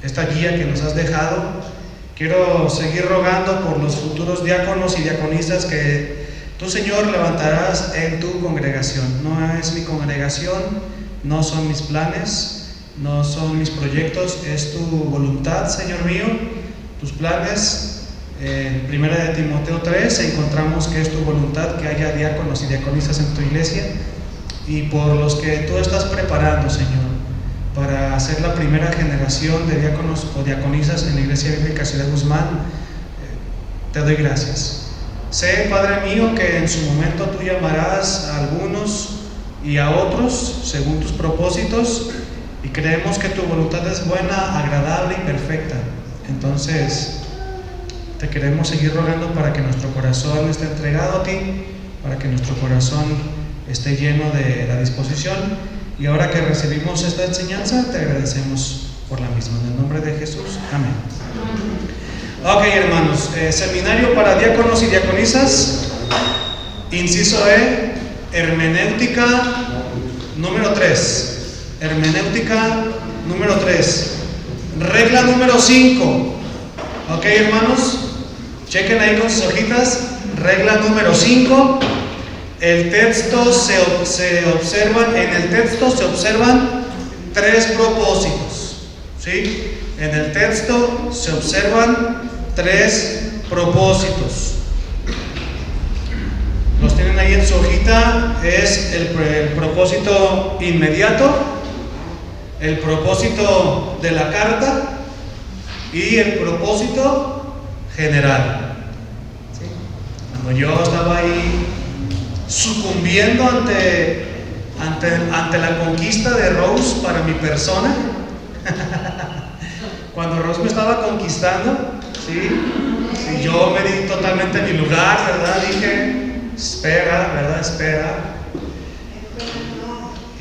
esta guía que nos has dejado. Quiero seguir rogando por los futuros diáconos y diaconisas que tú, Señor, levantarás en tu congregación. No es mi congregación, no son mis planes, no son mis proyectos, es tu voluntad, Señor mío, tus planes. En 1 de Timoteo 3 encontramos que es tu voluntad que haya diáconos y diaconisas en tu iglesia, y por los que tú estás preparando, Señor, para ser la primera generación de diáconos o diaconisas en la Iglesia Bíblica Ciudad Guzmán, te doy gracias. Sé, Padre mío, que en su momento tú llamarás a algunos y a otros según tus propósitos, y creemos que tu voluntad es buena, agradable y perfecta. Entonces te queremos seguir rogando para que nuestro corazón esté entregado a ti, para que nuestro corazón esté lleno de la disposición. Y ahora que recibimos esta enseñanza, te agradecemos por la misma. En el nombre de Jesús, amén. Ok, hermanos, seminario para diáconos y diaconisas, inciso E, hermenéutica número 3. Hermenéutica número 3. Regla número 5. Ok, hermanos, chequen ahí con sus hojitas. Regla número 5. En el texto se observan tres propósitos. ¿Sí? En el texto se observan tres propósitos. Los tienen ahí en su hojita. Es el propósito inmediato, el propósito de la carta y el propósito general. ¿Sí? Cuando yo estaba ahí sucumbiendo ante la conquista de Rose para mi persona, cuando Rose me estaba conquistando, ¿sí? Y yo me di totalmente en mi lugar, ¿verdad? Dije, espera, ¿verdad? Espera.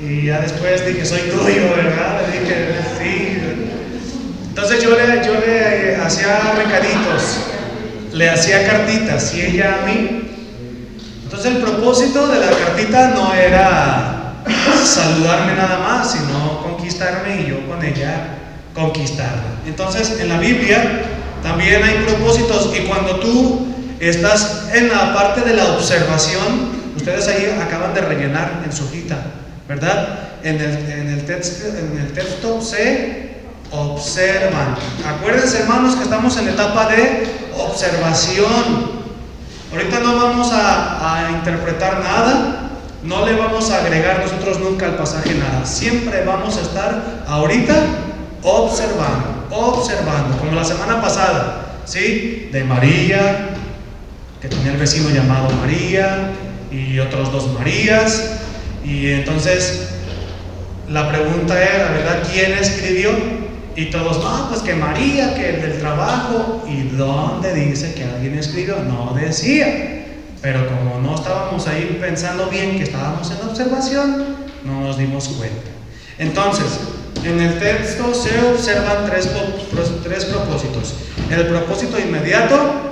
Y ya después dije, soy tuyo, ¿verdad? Le dije, sí. Entonces yo le hacía recaditos, le hacía cartitas, y ella a mí. Entonces el propósito de la cartita no era saludarme nada más, sino conquistarme y yo con ella conquistarla. Entonces en la Biblia también hay propósitos, y cuando tú estás en la parte de la observación, ustedes ahí acaban de rellenar en su hojita, ¿verdad? En el texto se observan. Acuérdense, hermanos, que estamos en la etapa de observación. Ahorita no vamos a interpretar nada, no le vamos a agregar nosotros nunca al pasaje nada. Siempre vamos a estar ahorita observando, como la semana pasada, ¿sí? De María, que tenía el vecino llamado María, y otros dos Marías. Y entonces la pregunta era, ¿verdad?, ¿quién escribió? Y todos, no, pues que María, que el del trabajo. ¿Y dónde dice que alguien escribió? No decía. Pero como no estábamos ahí pensando bien, que estábamos en observación, no nos dimos cuenta. Entonces, en el texto se observan tres propósitos: el propósito inmediato,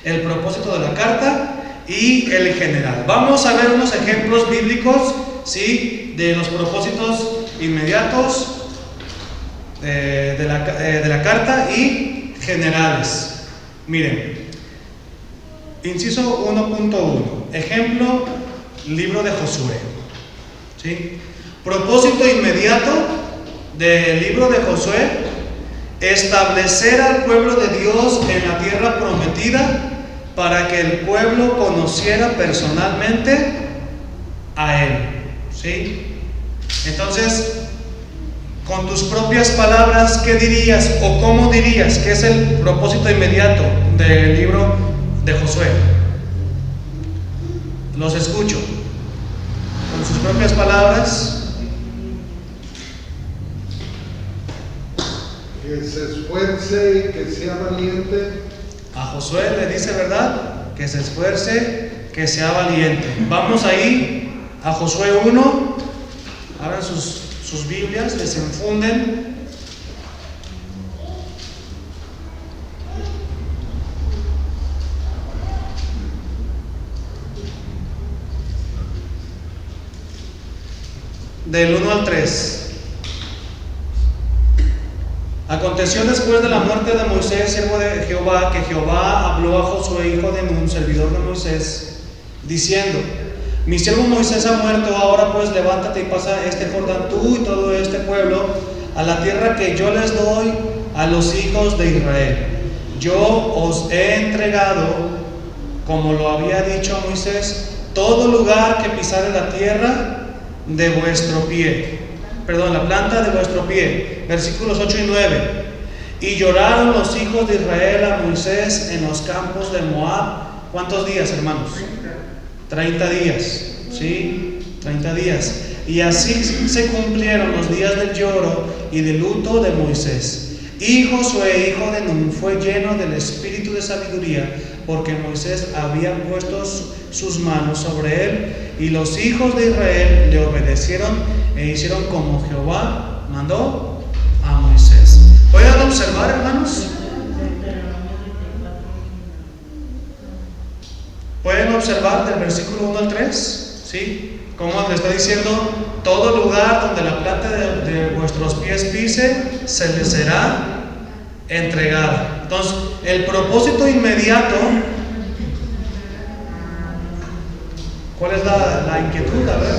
el propósito de la carta y el general. Vamos a ver unos ejemplos bíblicos, ¿sí?, de los propósitos inmediatos de la carta y generales. Miren, inciso 1.1, ejemplo, libro de Josué, ¿sí? Propósito inmediato del libro de Josué: establecer al pueblo de Dios en la tierra prometida para que el pueblo conociera personalmente a Él, ¿sí? Entonces, con tus propias palabras, ¿qué dirías o cómo dirías que es el propósito inmediato del libro de Josué? Los escucho. Con sus propias palabras. Que se esfuerce y que sea valiente. A Josué le dice, ¿verdad?, que se esfuerce, que sea valiente. Vamos ahí a Josué 1. Abran sus Biblias, desenfunden. Del 1 al 3. Aconteció después de la muerte de Moisés, siervo de Jehová, que Jehová habló a Josué, hijo de Nun, servidor de Moisés, diciendo: mi siervo Moisés ha muerto, ahora pues levántate y pasa este Jordán tú y todo este pueblo a la tierra que yo les doy a los hijos de Israel. Yo os he entregado, como lo había dicho a Moisés, todo lugar que pisare la tierra de vuestro pie, la planta de vuestro pie. Versículos 8 y 9. Y lloraron los hijos de Israel a Moisés en los campos de Moab. ¿Cuántos días, hermanos? 30 días, ¿sí? 30 días. Y así se cumplieron los días del lloro y del luto de Moisés. Y Josué, hijo de Nun, fue lleno del espíritu de sabiduría, porque Moisés había puesto sus manos sobre él. Y los hijos de Israel le obedecieron e hicieron como Jehová mandó a Moisés. ¿Pueden observar, hermanos? ¿Pueden observar del versículo 1 al 3? ¿Sí? Como le está diciendo, todo lugar donde la planta de vuestros pies pise, se les será entregada. Entonces, el propósito inmediato, ¿cuál es la inquietud? A ver,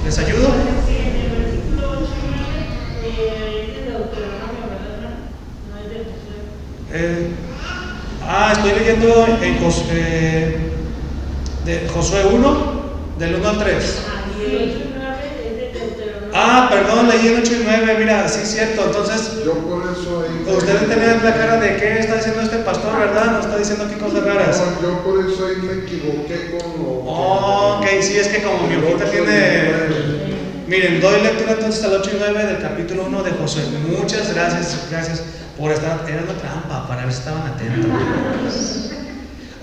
¿les ayudo? Estoy leyendo en de Josué 1, del 1 al 3. Perdón, leí el 8 y 9, mira, sí es cierto. Entonces, yo por eso ahí ustedes tenían la cara de qué está diciendo este pastor, ¿verdad? No está diciendo qué cosas raras. No, yo por eso ahí me equivoqué con lo ok, sí, es que como mi hojita tiene... Miren, doy lectura entonces al 8 y 9 del capítulo 1 de Josué. Muchas gracias por estar, era una trampa para ver si estaban atentos.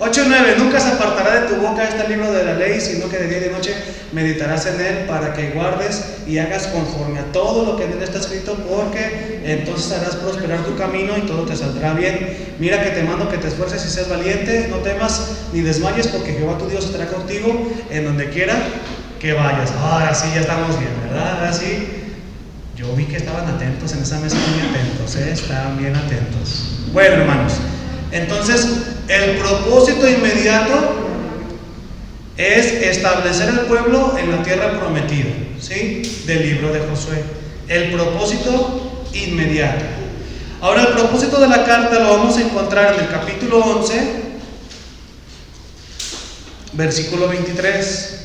8 y 9, nunca se apartará de tu boca este libro de la ley, sino que de día y de noche meditarás en él, para que guardes y hagas conforme a todo lo que en él está escrito, porque entonces harás prosperar tu camino y todo te saldrá bien. Mira que te mando que te esfuerces y seas valiente, no temas ni desmayes, porque Jehová tu Dios estará contigo en donde quiera que vayas. Ahora sí, ya estamos bien, ¿verdad? Ahora sí, yo vi que estaban atentos en esa mesa, muy atentos, estaban bien atentos. Bueno, hermanos, entonces el propósito inmediato es establecer el pueblo en la tierra prometida, ¿sí? Del libro de Josué. El propósito inmediato. Ahora, el propósito de la carta lo vamos a encontrar en el capítulo 11, versículo 23.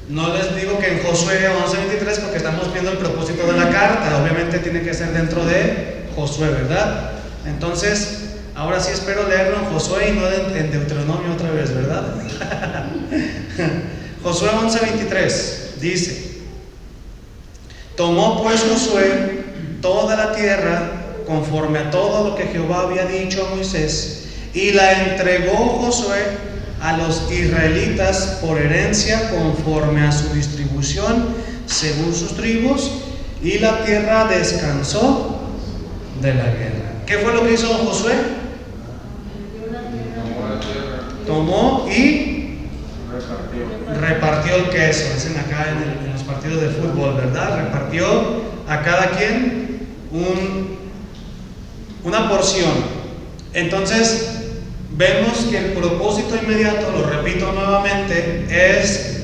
No les digo que en Josué 11:23 porque estamos viendo el propósito de la carta. Obviamente tiene que ser dentro de Josué, ¿verdad? Entonces, ahora sí espero leerlo en Josué y no en Deuteronomio otra vez, ¿verdad? Josué 11:23 dice: tomó pues Josué toda la tierra conforme a todo lo que Jehová había dicho a Moisés, y la entregó Josué a los israelitas por herencia conforme a su distribución según sus tribus, y la tierra descansó de la guerra. ¿Qué fue lo que hizo Josué? Tomó y repartió el queso. Dicen acá en los partidos de fútbol, ¿verdad? Repartió a cada quien una porción. Entonces, vemos que el propósito inmediato, lo repito nuevamente, es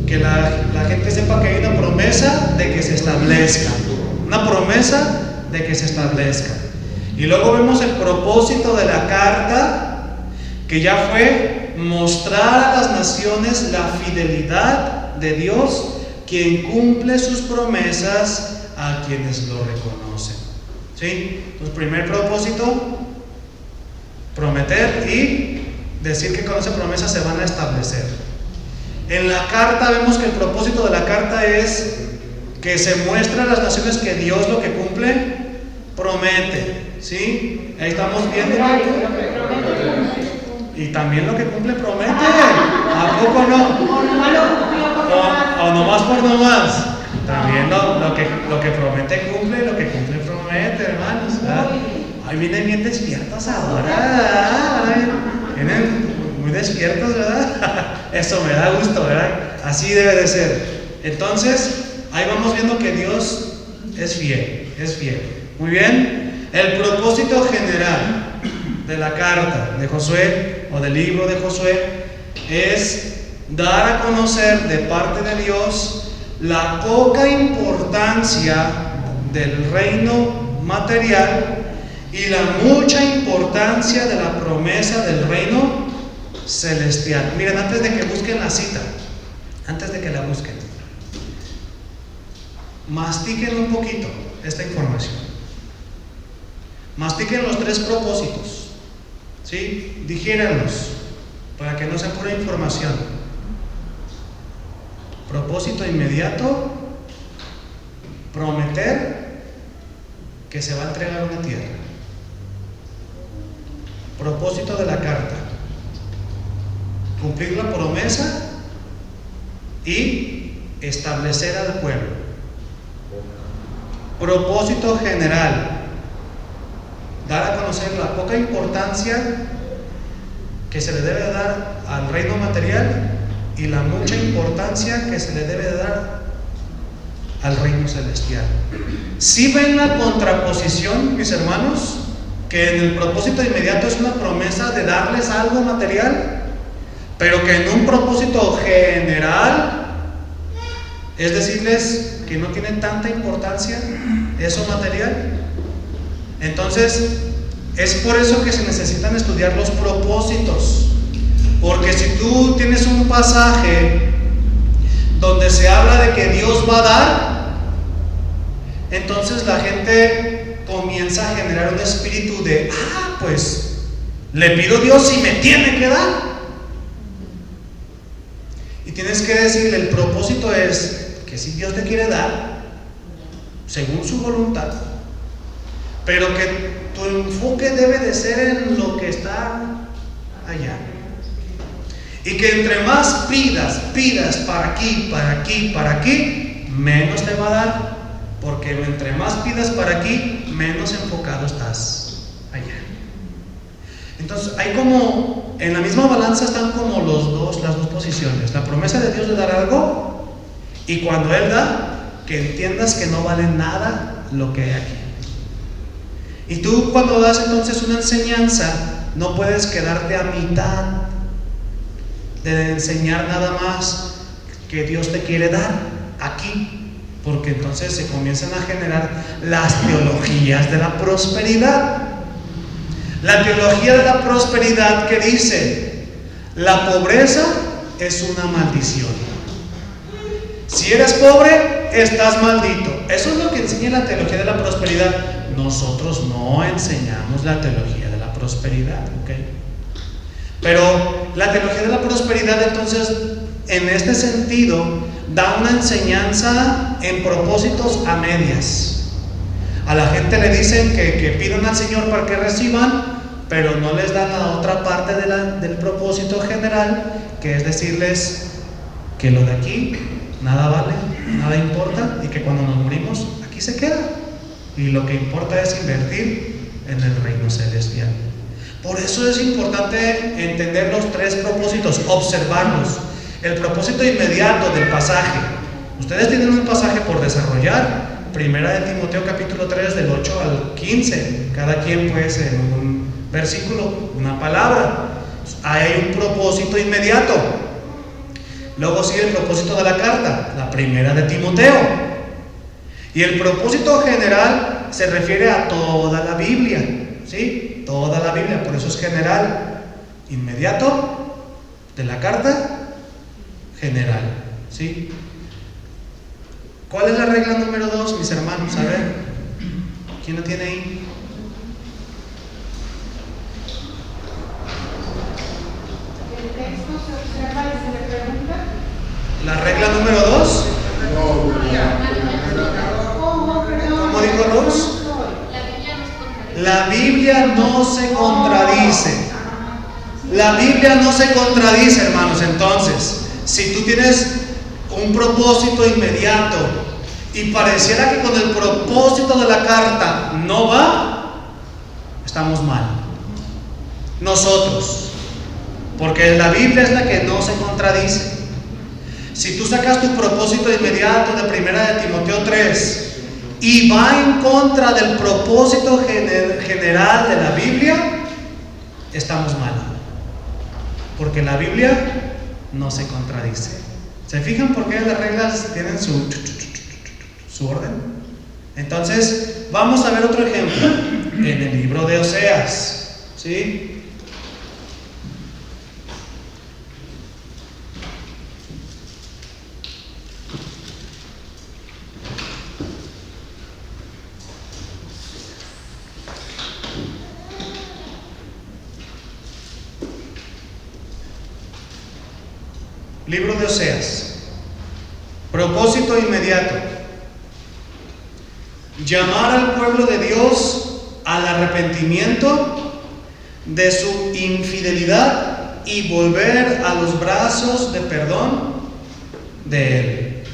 que la gente sepa que hay una promesa de que se establezca. Una promesa de que se establezca. Y luego vemos el propósito de la carta, que ya fue mostrar a las naciones la fidelidad de Dios, quien cumple sus promesas a quienes lo reconocen. ¿Sí? Entonces, primer propósito, prometer y decir que con esa promesa se van a establecer. En la carta vemos que el propósito de la carta es que se muestra a las naciones que Dios lo que cumple, promete. ¿Sí? Ahí estamos viendo. Y también lo que cumple, promete. ¿A poco no? O nomás por nomás. También lo que promete cumple, lo que cumple promete, hermanos. ¿Verdad? Ahí vienen bien despiertos ahora. Vienen muy despiertos, ¿verdad? Eso me da gusto, ¿verdad? Así debe de ser. Entonces, ahí vamos viendo que Dios es fiel, es fiel. Muy bien. El propósito general de la carta de Josué o del libro de Josué es dar a conocer de parte de Dios la poca importancia del reino material y la mucha importancia de la promesa del reino celestial. Miren, antes de que busquen la cita, antes de que la busquen, mastiquen un poquito esta información. Mastiquen los 3 propósitos, ¿sí? Digiéranlos para que no sea pura información. Propósito inmediato: prometer que se va a entregar una tierra. Propósito de la carta: cumplir la promesa y establecer al pueblo. Propósito general: dar a conocer la poca importancia que se le debe dar al reino material y la mucha importancia que se le debe dar al reino celestial. ¿Sí ven la contraposición, mis hermanos? Que en el propósito inmediato es una promesa de darles algo material, pero que en un propósito general es decirles que no tiene tanta importancia eso material. Entonces, es por eso que se necesitan estudiar los propósitos. Porque si tú tienes un pasaje donde se habla de que Dios va a dar, entonces la gente comienza a generar un espíritu de, pues le pido a Dios y me tiene que dar. Y tienes que decirle, el propósito es que si Dios te quiere dar, según su voluntad, pero que tu enfoque debe de ser en lo que está allá. Y que entre más pidas para aquí, menos te va a dar. Porque entre más pidas para aquí, menos enfocado estás allá. Entonces, hay como, en la misma balanza están como las dos posiciones. La promesa de Dios de dar algo, y cuando Él da, que entiendas que no vale nada lo que hay aquí. Y tú cuando das entonces una enseñanza, no puedes quedarte a mitad de enseñar nada más que Dios te quiere dar aquí, porque entonces se comienzan a generar las teologías de la prosperidad. La teología de la prosperidad que dice: la pobreza es una maldición. Si eres pobre, estás maldito. Eso es lo que enseña la teología de la prosperidad. Nosotros no enseñamos la teología de la prosperidad, ¿ok? Pero la teología de la prosperidad, entonces, en este sentido, da una enseñanza en propósitos a medias. A la gente le dicen que pidan al Señor para que reciban, pero no les dan la otra parte del propósito general, que es decirles que lo de aquí nada vale, nada importa, y que cuando nos morimos, aquí se queda. Y lo que importa es invertir en el reino celestial. Por eso es importante entender los 3 propósitos, observarlos. El propósito inmediato del pasaje. Ustedes tienen un pasaje por desarrollar. Primera de Timoteo capítulo 3 del 8 al 15. Cada quien pues en un versículo, una palabra. Hay un propósito inmediato. Luego sigue el propósito de la carta, la primera de Timoteo. Y el propósito general se refiere a toda la Biblia, ¿sí? Toda la Biblia, por eso es general. Inmediato de la carta, general, ¿sí? ¿Cuál es la regla número 2, mis hermanos? A ver, ¿quién la tiene ahí? El texto se observa y se le pregunta. La regla número 2. ¿Cómo dijo Ros? La Biblia no se contradice. La Biblia no se contradice, hermanos. Entonces, si tú tienes un propósito inmediato y pareciera que con el propósito de la carta no va, estamos mal. Nosotros. porque la Biblia es la que no se contradice. Si tú sacas tu propósito inmediato de 1 de Timoteo 3 y va en contra del propósito general de la Biblia, estamos mal, porque la Biblia no se contradice. ¿Se fijan por qué las reglas tienen su orden? Entonces, vamos a ver otro ejemplo en el libro de Oseas, ¿sí? Libro de Oseas. Propósito inmediato: llamar al pueblo de Dios al arrepentimiento de su infidelidad y volver a los brazos de perdón de Él.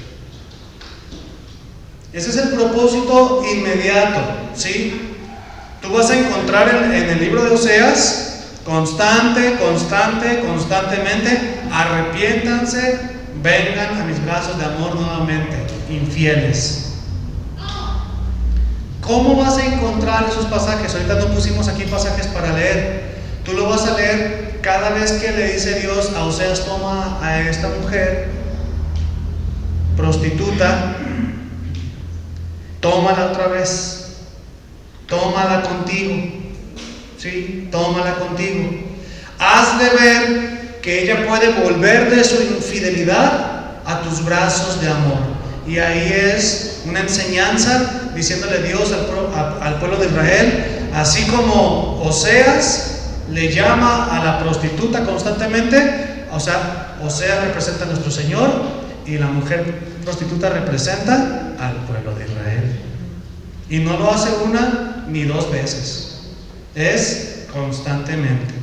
Ese es el propósito inmediato, ¿sí? Tú vas a encontrar en el libro de Oseas constantemente: arrepiéntanse, vengan a mis brazos de amor nuevamente, infieles. ¿Cómo vas a encontrar esos pasajes? Ahorita no pusimos aquí pasajes para leer. Tú lo vas a leer cada vez que le dice Dios a Oseas: toma a esta mujer prostituta, tómala otra vez, tómala contigo, ¿sí? Tómala contigo. Haz de ver que ella puede volver de su infidelidad a tus brazos de amor. Y ahí es una enseñanza diciéndole Dios al pueblo de Israel, así como Oseas le llama a la prostituta constantemente. O sea, Oseas representa a nuestro Señor y la mujer prostituta representa al pueblo de Israel. Y no lo hace una ni dos veces, es constantemente.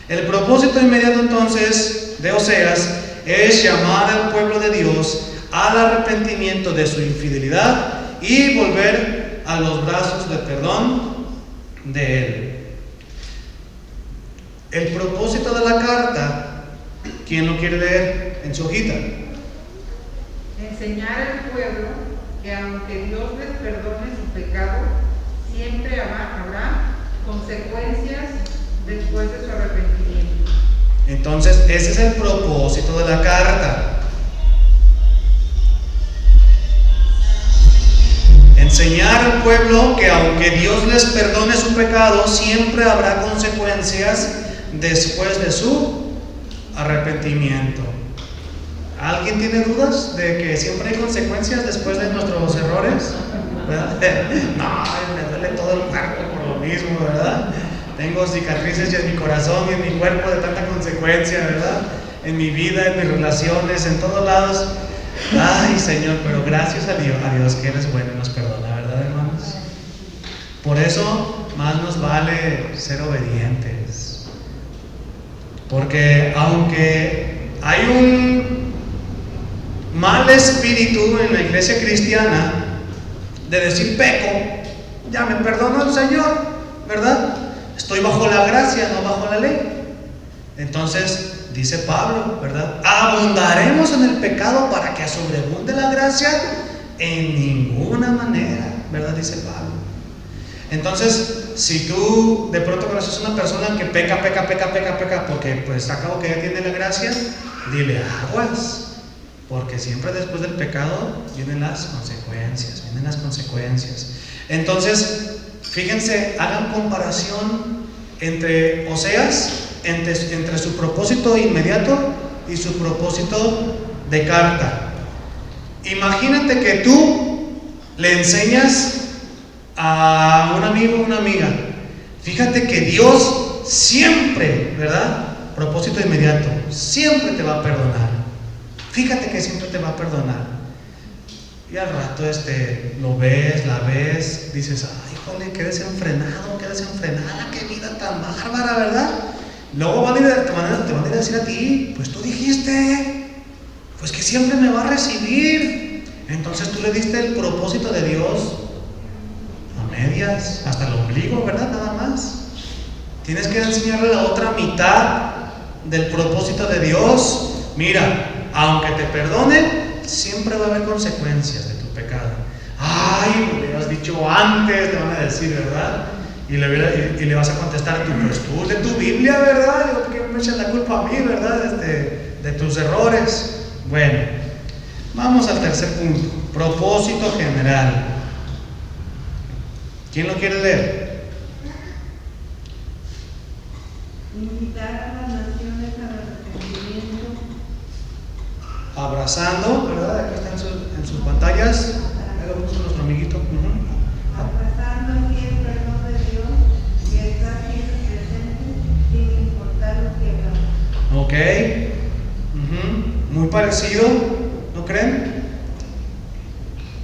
El propósito inmediato entonces de Oseas es llamar al pueblo de Dios al arrepentimiento de su infidelidad y volver a los brazos de perdón de Él. El propósito de la carta, ¿quién lo quiere leer en su hojita? Enseñar al pueblo que aunque Dios les perdone su pecado, siempre habrá consecuencias después de su arrepentimiento. Entonces, ese es el propósito de la carta. Enseñar al pueblo que aunque Dios les perdone su pecado, siempre habrá consecuencias después de su arrepentimiento. ¿Alguien tiene dudas de que siempre hay consecuencias después de nuestros errores? ¿Verdad? No, me duele todo el cuerpo por lo mismo, ¿verdad? Tengo cicatrices en mi corazón y en mi cuerpo de tanta consecuencia, ¿verdad? En mi vida, en mis relaciones, en todos lados. Ay, Señor, pero gracias a Dios que eres bueno y nos perdona, ¿verdad, hermanos? Por eso más nos vale ser obedientes. Porque aunque hay un mal espíritu en la iglesia cristiana de decir peco, ya me perdonó el Señor, ¿verdad? Estoy bajo la gracia, no bajo la ley. Entonces, dice Pablo, ¿verdad? Abundaremos en el pecado para que sobreabunde la gracia. En ninguna manera, ¿verdad? Dice Pablo. Entonces, si tú de pronto conoces a una persona que peca, porque pues acabo que ya tiene la gracia, dile aguas, porque siempre después del pecado vienen las consecuencias. Entonces, fíjense, hagan comparación entre Oseas, entre su propósito inmediato y su propósito de carta. Imagínate que tú le enseñas a un amigo o una amiga, fíjate que Dios siempre, ¿verdad? Propósito inmediato, siempre te va a perdonar. Fíjate que siempre te va a perdonar. Y al rato lo ves, la ves, dices, ay, híjole, qué desenfrenado, qué desenfrenada, qué vida tan bárbara, ¿verdad? Luego te van a ir a decir a ti, pues tú dijiste, pues que siempre me va a recibir. Entonces tú le diste el propósito de Dios a medias, hasta el ombligo, ¿verdad? Nada más. Tienes que enseñarle la otra mitad del propósito de Dios, mira, aunque te perdone, siempre va a haber consecuencias de tu pecado. Ay, me hubieras dicho antes, te van a decir, ¿verdad? Y le vas a contestar, pues tú de tu Biblia, ¿verdad? Yo, ¿por qué me echas la culpa a mí, ¿verdad? De tus errores. Bueno, vamos al tercer punto, propósito general. ¿Quién lo quiere leer? Invitar a las naciones al arrepentimiento. Abrazando, ¿verdad? Aquí está en sus pantallas. Ahí lo puso nuestro amiguito. Abrazando aquí el perdón de Dios que está siempre presente sin importar lo que hagamos. Ok. Muy parecido, ¿no creen?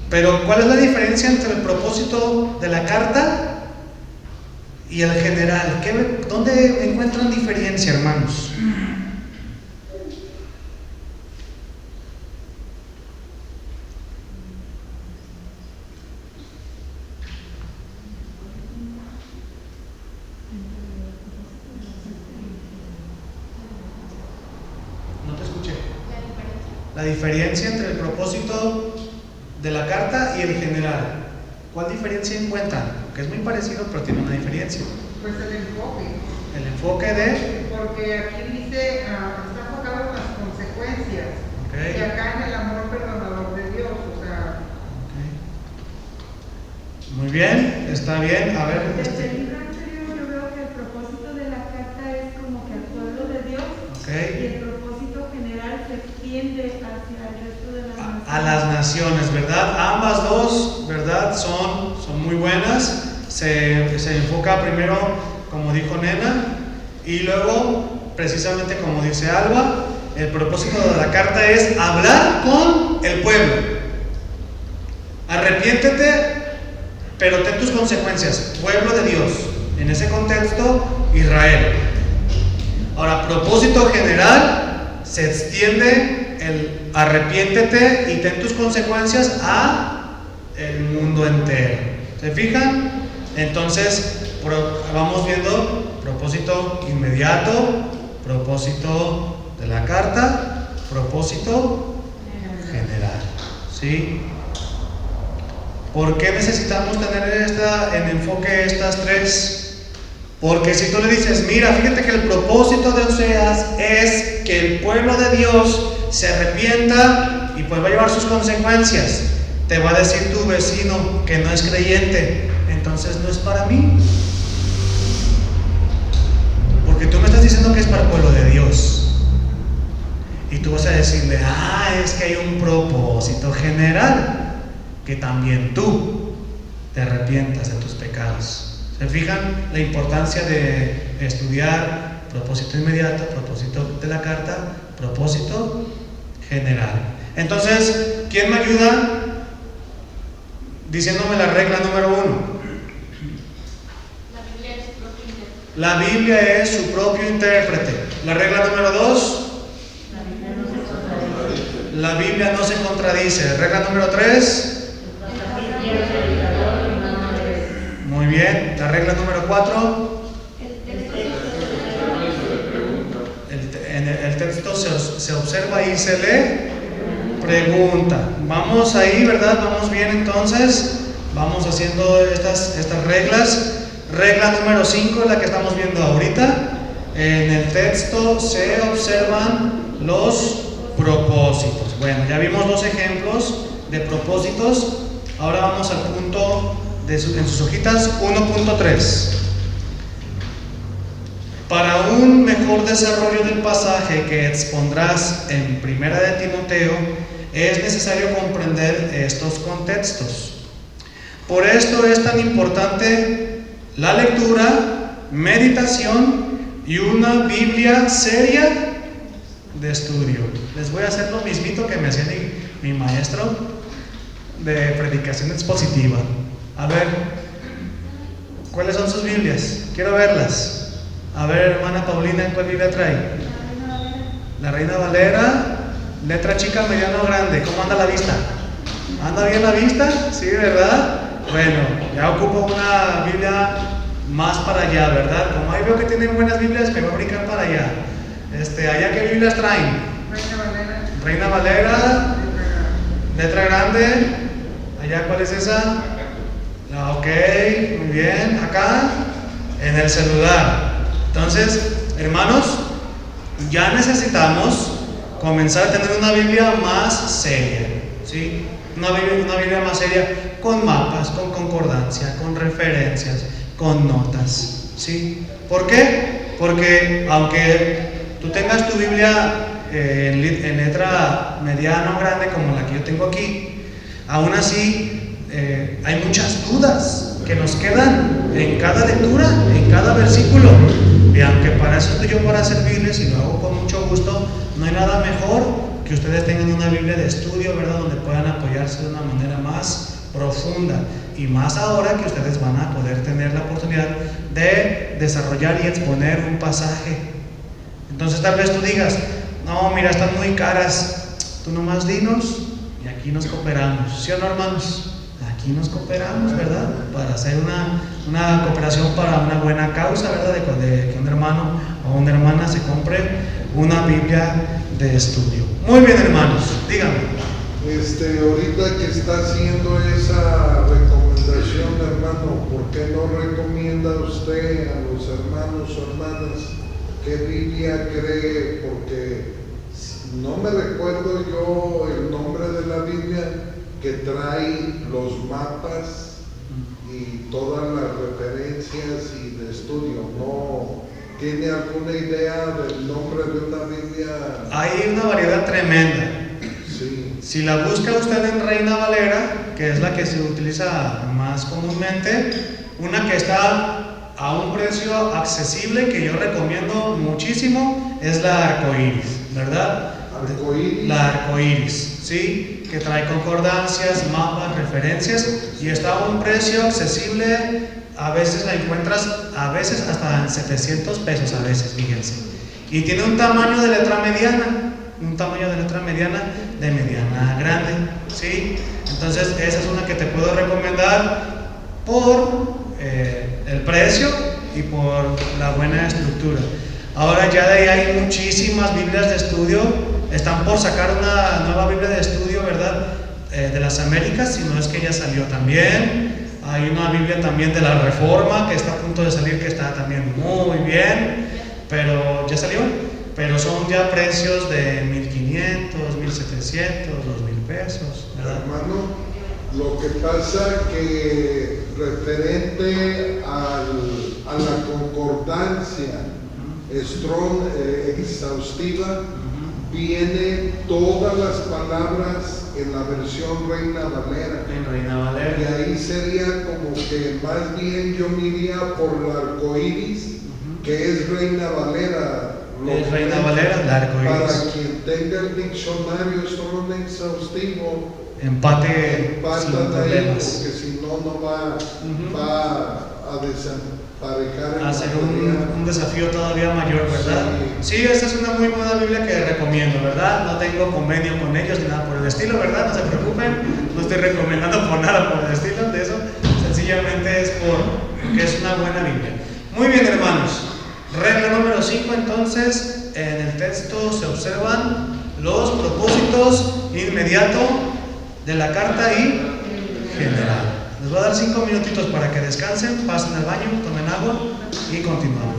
Pero ¿cuál es la diferencia entre el propósito de la carta y el general? ¿Dónde encuentran diferencia, hermanos? No te escuché. La diferencia entre el propósito de la carta y el general. ¿Cuál diferencia encuentran? Que es muy parecido, pero tiene una diferencia. Pues el enfoque. El enfoque de... Porque aquí dice, está enfocado en las consecuencias. Okay. Y acá en el amor perdonador de Dios, o sea. Okay. Muy bien, está bien. A ver. Desde el libro anterior yo veo que el propósito de la carta es como que al pueblo de Dios, y el propósito general se extiende hacia el resto de las naciones. A las naciones, ¿verdad? Ambas dos, ¿verdad? Son muy buenas. Se enfoca primero, como dijo Nena, y luego, precisamente como dice Alba, el propósito de la carta es hablar con el pueblo. Arrepiéntete, pero ten tus consecuencias. Pueblo de Dios. En ese contexto, Israel. Ahora, propósito general, se extiende el arrepiéntete y ten tus consecuencias a el mundo entero. ¿Se fijan? Entonces, vamos viendo propósito inmediato, propósito de la carta, propósito general. ¿Sí? ¿Por qué necesitamos tener en enfoque estas tres? Porque si tú le dices, mira, fíjate que el propósito de Oseas es que el pueblo de Dios se arrepienta y pues va a llevar sus consecuencias, te va a decir tu vecino que no es creyente, entonces no es para mí. Porque tú me estás diciendo que es para el pueblo de Dios. Y tú vas a decirle, es que hay un propósito general, que también tú te arrepientas de tus pecados. ¿Se fijan la importancia de estudiar propósito inmediato, propósito de la carta, propósito general? Entonces, ¿quién me ayuda diciéndome la regla número 1? La Biblia es su propio intérprete. La regla número 2. La Biblia no se contradice. Regla número 3. Muy bien. La regla número 4. El texto se observa y se lee. Pregunta. Vamos ahí, ¿verdad? Vamos bien entonces. Vamos haciendo estas reglas. Regla número 5 es la que estamos viendo ahorita. En el texto se observan los propósitos. Bueno, ya vimos dos ejemplos de propósitos. Ahora vamos al punto en sus hojitas 1.3. Para un mejor desarrollo del pasaje que expondrás en Primera de Timoteo, es necesario comprender estos contextos. Por esto es tan importante la lectura, meditación y una Biblia seria de estudio. Les voy a hacer lo mismito que me hacía mi maestro de predicación expositiva. A ver, ¿cuáles son sus Biblias? Quiero verlas. A ver, hermana Paulina, ¿cuál Biblia trae? La Reina Valera, letra chica, mediana o grande. ¿Cómo anda la vista? ¿Anda bien la vista? Sí, ¿verdad? Bueno, ya ocupo una Biblia más para allá, ¿verdad? Como ahí veo que tienen buenas Biblias, me voy a brincar para allá. ¿Allá qué Biblias traen? Reina Valera, letra grande. ¿Allá cuál es esa? Ok, muy bien. Acá, en el celular. Entonces, hermanos, ya necesitamos comenzar a tener una Biblia más seria, ¿sí? Una Biblia más seria, con mapas, con concordancia, con referencias, con notas, ¿sí? ¿Por qué? Porque aunque tú tengas tu Biblia en letra mediana o grande como la que yo tengo aquí, aún así hay muchas dudas que nos quedan en cada lectura, en cada versículo. Y aunque para eso estoy yo, para servirles, y lo hago con mucho gusto, no hay nada mejor que ustedes tengan una Biblia de estudio, ¿verdad? Donde puedan apoyarse de una manera más profunda, y más ahora que ustedes van a poder tener la oportunidad de desarrollar y exponer un pasaje. Entonces tal vez tú digas, no, mira, están muy caras, tú nomás dinos y aquí nos cooperamos, ¿sí o no, hermanos? Aquí nos cooperamos, ¿verdad? Para hacer una cooperación para una buena causa, ¿verdad? De que un hermano o una hermana se compre una Biblia de estudio. Muy bien, hermanos, díganme. Ahorita que está haciendo esa recomendación, hermano, ¿por qué no recomienda usted a los hermanos o hermanas qué Biblia cree? Porque no me recuerdo yo el nombre de la Biblia que trae los mapas y todas las referencias y de estudio. ¿No tiene alguna idea del nombre de una Biblia? Hay una variedad tremenda. Sí. Si la busca usted en Reina Valera, que es la que se utiliza más comúnmente, una que está a un precio accesible que yo recomiendo muchísimo es la Arcoíris, ¿verdad? ¿Arcoíris? La Arcoíris, ¿sí? Que trae concordancias, mapas, referencias, y está a un precio accesible. A veces la encuentras, a veces hasta en 700 pesos, a veces, fíjense. Y tiene un tamaño de letra mediana, de mediana grande, ¿sí? Entonces esa es una que te puedo recomendar por el precio y por la buena estructura. Ahora ya de ahí hay muchísimas Biblias de estudio. Están por sacar una nueva Biblia de estudio, ¿verdad? De las Américas, si no es que ya salió también. Hay una Biblia también de la Reforma que está a punto de salir, que está también muy bien, pero ya salió. Pero son ya precios de 1,500, 1,700, 2,000 pesos, ¿verdad? Hermano, lo que pasa que referente a la concordancia Strong exhaustiva, viene todas las palabras en la versión Reina Valera. En Reina Valera. Y ahí sería como que más bien yo me iría por la Arcoíris, que es Reina Valera. Es Reina Valera, la Arcoíris. Para quien tenga el diccionario Strong exhaustivo, empate sin empatan ahí, problemas. porque si no, no va a desemparejar. Hacer un desafío todavía mayor, ¿verdad? Sí, esta es una muy buena Biblia que recomiendo, ¿verdad? No tengo convenio con ellos ni nada por el estilo, ¿verdad? No se preocupen, no estoy recomendando por nada por el estilo de eso, sencillamente es porque es una buena Biblia. Muy bien, hermanos. Regla número 5, entonces, en el texto se observan los propósitos inmediatos de la carta y general. Les voy a dar 5 minutitos para que descansen, pasen al baño, tomen agua y continuamos.